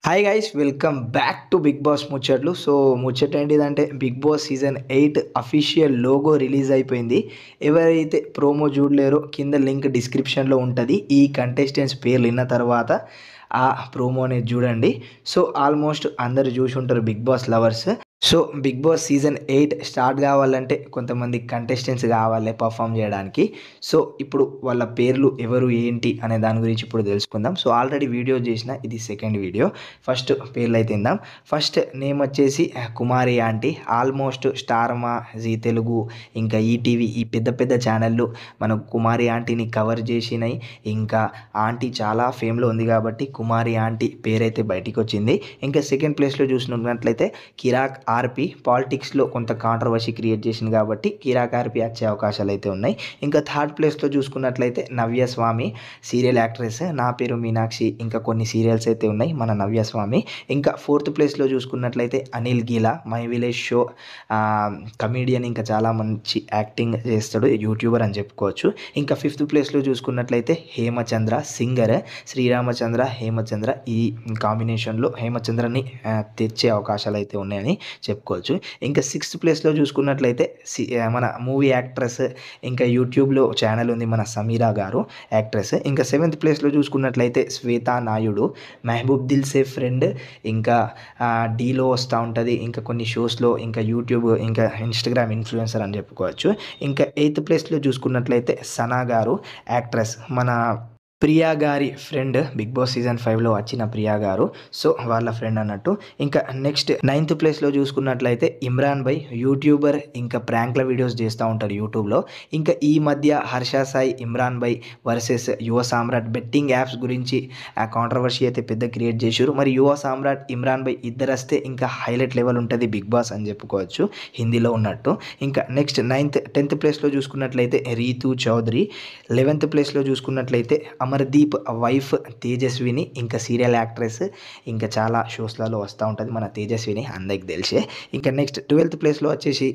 Hi guys, welcome back to Bigg Boss ముచ్చట్లు. So ముచ్చట ఏంటిదంటే Bigg Boss season 8 official logo release అయిపోయింది. ఎవరైతే ప్రోమో చూడలేరో కింద లింక్ డిస్క్రిప్షన్లో ఉంటుంది. ఈ కంటెస్టెంట్స్ పేర్లు విన్న తర్వాత ఆ ప్రోమో అనేది చూడండి. సో ఆల్మోస్ట్ అందరు చూసి ఉంటారు Bigg Boss lovers. So Bigg Boss season 8 start కావాలంటే కొంతమంది కంటెస్టెంట్స్ కావాలి పర్ఫామ్ చేయడానికి. సో ఇప్పుడు వాళ్ళ పేర్లు ఎవరు ఏంటి అనే దాని గురించి ఇప్పుడు తెలుసుకుందాం. సో ఆల్రెడీ వీడియో చేసిన, ఇది సెకండ్ వీడియో. ఫస్ట్ పేర్లు అయితే ఇందాం. ఫస్ట్ నేమ్ వచ్చేసి Kumari aunty. Almost Star Maa, Zee Telugu, ఇంకా ఈటీవీ, ఈ పెద్ద పెద్ద ఛానళ్ళు మనకు కుమారి ఆంటీని కవర్ చేసినాయి. ఇంకా ఆంటీ చాలా ఫేమ్లో ఉంది కాబట్టి కుమారి ఆంటీ పేరైతే బయటికి వచ్చింది. ఇంకా సెకండ్ ప్లేస్లో చూసినట్లయితే కిరాక్ ఆర్పి. పాలిటిక్స్లో కొంత కాంట్రవర్సీ క్రియేట్ చేసింది కాబట్టి కిరాక్ ఆర్పి వచ్చే అవకాశాలు అయితే ఉన్నాయి. ఇంకా థర్డ్ ప్లేస్లో చూసుకున్నట్లయితే నవ్య స్వామి, సీరియల్ యాక్ట్రెస్. నా పేరు మీనాక్షి, ఇంకా కొన్ని సీరియల్స్ అయితే ఉన్నాయి మన నవ్య స్వామి. ఇంకా ఫోర్త్ ప్లేస్లో చూసుకున్నట్లయితే Anil గీలా, my village show comedian, ఇంకా చాలా మంచి యాక్టింగ్ చేస్తాడు, యూట్యూబర్ అని చెప్పుకోవచ్చు. ఇంకా ఫిఫ్త్ ప్లేస్లో చూసుకున్నట్లయితే హేమచంద్ర, సింగర్. శ్రీరామచంద్ర, హేమచంద్ర, ఈ కాంబినేషన్లో హేమచంద్రని తెచ్చే అవకాశాలు అయితే ఉన్నాయని చెప్పుకోవచ్చు. ఇంకా సిక్స్త్ ప్లేస్లో చూసుకున్నట్లయితే మన మూవీ యాక్ట్రెస్, ఇంకా యూట్యూబ్లో ఛానల్ ఉంది మన సమీరా గారు, యాక్ట్రెస్. ఇంకా సెవెంత్ ప్లేస్లో చూసుకున్నట్లయితే శ్వేతా నాయుడు, మెహబూబ్ దిల్ సే ఫ్రెండ్, ఇంకా డీలో వస్తూ ఉంటుంది, ఇంకా కొన్ని షోస్లో, ఇంకా యూట్యూబ్, ఇంకా ఇన్స్టాగ్రామ్ ఇన్ఫ్లుయెన్సర్ అని చెప్పుకోవచ్చు. ఇంకా ఎయిత్ ప్లేస్లో చూసుకున్నట్లయితే సనా గారు, యాక్ట్రెస్, మన ప్రియా గారి ఫ్రెండ్, బిగ్ బాస్ సీజన్ 5లో వచ్చిన ప్రియా గారు. సో వాళ్ళ ఫ్రెండ్ అన్నట్టు. ఇంకా నెక్స్ట్ నైన్త్ ప్లేస్లో చూసుకున్నట్లయితే ఇమ్రాన్ భాయ్, యూట్యూబర్, ఇంకా ప్రాంక్ల వీడియోస్ చేస్తూ ఉంటారు యూట్యూబ్లో. ఇంకా ఈ మధ్య హర్ష సాయి, ఇమ్రాన్ భాయ్ వర్సెస్ యువ సామ్రాట్ బెట్టింగ్ యాప్స్ గురించి ఆ కాంట్రవర్సీ అయితే పెద్ద క్రియేట్ చేశారు. మరి యువ సామ్రాట్, ఇమ్రాన్ భాయ్ ఇద్దరు వస్తే ఇంకా హైలైట్ లెవెల్ ఉంటుంది బిగ్ బాస్ అని చెప్పుకోవచ్చు, హిందీలో ఉన్నట్టు. ఇంకా నెక్స్ట్ 10th ప్లేస్లో చూసుకున్నట్లయితే రీతు చౌదరి. 11th ప్లేస్లో చూసుకున్నట్లయితే అమర్దీప్ వైఫ్ తేజస్విని, ఇంకా సీరియల్ యాక్ట్రెస్, ఇంకా చాలా షోస్లలో వస్తూ ఉంటుంది మన తేజస్విని, అందరికి తెలిసే. ఇంకా నెక్స్ట్ 12th ప్లేస్లో వచ్చేసి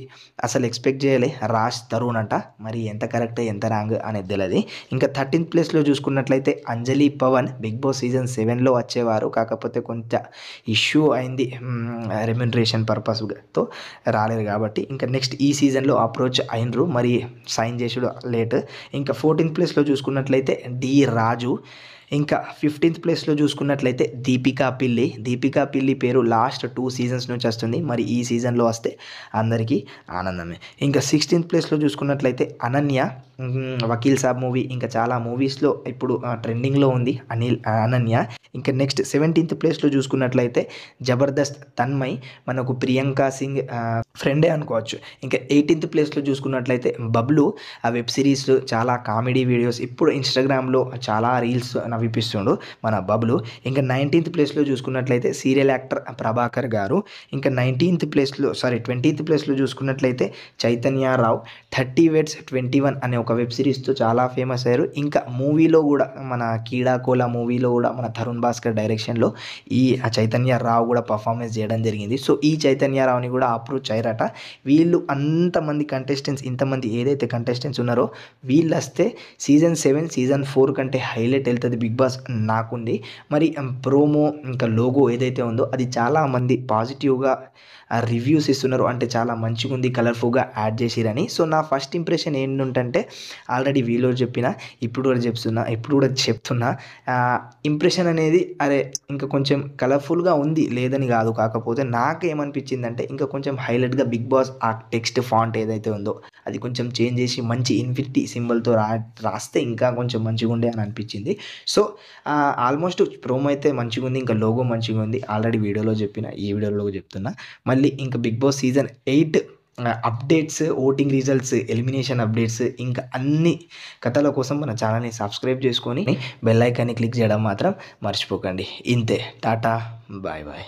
అసలు ఎక్స్పెక్ట్ చేయలే రాజ్ తరుణ్ అంట, మరి ఎంత కరెక్ట్ ఎంత రాంగ్ అనేది తెలియదు. ఇంకా 13th ప్లేస్లో చూసుకున్నట్లయితే అంజలి పవన్. బిగ్ బాస్ సీజన్ 7లో వచ్చేవారు, కాకపోతే కొంత ఇష్యూ అయింది, రెమ్యునరేషన్ పర్పస్తో రాలేదు కాబట్టి. ఇంకా నెక్స్ట్ ఈ సీజన్లో అప్రోచ్ అయినరు, మరి సైన్ చేసుడు లేట్. ఇంకా 14th ప్లేస్లో చూసుకున్నట్లయితే డి రాజు. ఇంకా 15th ప్లేస్లో చూసుకున్నట్లయితే దీపికా పిల్లి. దీపికా పిల్లి పేరు లాస్ట్ 2 సీజన్స్ నుంచి వస్తుంది, మరి ఈ సీజన్లో వస్తే అందరికీ ఆనందమే. ఇంకా 16th ప్లేస్లో చూసుకున్నట్లయితే అనన్య, వకీల్ సాబ్ మూవీ, ఇంకా చాలా మూవీస్లో ఇప్పుడు ట్రెండింగ్లో ఉంది అనన్య. ఇంకా నెక్స్ట్ 17th ప్లేస్లో చూసుకున్నట్లయితే జబర్దస్త్ తన్మయ్, మనకు ప్రియాంక సింగ్ ఫ్రెండే అనుకోవచ్చు. ఇంకా 18th ప్లేస్లో చూసుకున్నట్లయితే బబ్లు, ఆ వెబ్ సిరీస్, చాలా కామెడీ వీడియోస్, ఇప్పుడు ఇన్స్టాగ్రామ్లో చాలా రీల్స్ నవ్విపిస్తుండు మన బబ్లు. ఇంకా 19th ప్లేస్లో చూసుకున్నట్లయితే సీరియల్ యాక్టర్ ప్రభాకర్ గారు. ఇంకా 20th ప్లేస్లో చూసుకున్నట్లయితే చైతన్య రావు. 30 Weds 21 అనే ఒక వెబ్ సిరీస్తో చాలా ఫేమస్ అయ్యారు. ఇంకా మూవీలో కూడా మన కీడాకోలా మూవీలో కూడా మన తరుణ్ భాస్కర్ డైరెక్షన్లో ఈ చైతన్య రావు కూడా పర్ఫార్మెన్స్ చేయడం జరిగింది. సో ఈ చైతన్య రావుని కూడా అప్రోచ్ అయ్యారట. వీళ్ళు అంతమంది కంటెస్టెంట్స్, ఇంతమంది ఏదైతే కంటెస్టెంట్స్ ఉన్నారో వీళ్ళు వస్తే సీజన్ 7 సీజన్ 4 కంటే హైలైట్ వెళ్తుంది బిగ్ బాస్ నాకుంది. మరి ప్రోమో, ఇంకా లోగో ఏదైతే ఉందో అది చాలా మంది పాజిటివ్గా రివ్యూస్ ఇస్తున్నారు, అంటే చాలా మంచిగా ఉంది, కలర్ఫుల్గా యాడ్ చేసిరని. సో నా ఫస్ట్ ఇంప్రెషన్ ఏంటంటే ఆల్రెడీ వీలో చెప్పిన, ఇప్పుడు కూడా చెప్తున్నా ఇంప్రెషన్ అనేది అరే ఇంకా కొంచెం కలర్ఫుల్గా ఉంది లేదని కాదు, కాకపోతే నాకు ఏమనిపించిందంటే ఇంకా కొంచెం హైలైట్గా బిగ్ బాస్ ఆ టెక్స్ట్ ఫాంట్ ఏదైతే ఉందో అది కొంచెం చేంజ్ చేసి మంచి ఇన్ఫినిటీ సింబల్తో రాస్తే ఇంకా కొంచెం మంచిగా ఉండే అని అనిపించింది. సో ఆల్మోస్ట్ ప్రోమో అయితే మంచిగా ఉంది, ఇంకా లోగో మంచిగా ఉంది, ఆల్రెడీ వీడియోలో చెప్పిన, ఈ వీడియోలో చెప్తున్నా. మళ్ళీ ఇంకా Bigg Boss season 8 updates, voting results, elimination updates, ఇంకా అన్ని కథల కోసం మన ఛానల్ని సబ్స్క్రైబ్ చేసుకొని బెల్ ఐకాన్ని క్లిక్ చేయడం మాత్రం మర్చిపోకండి. ఇంతే, టాటా, బాయ్ బాయ్.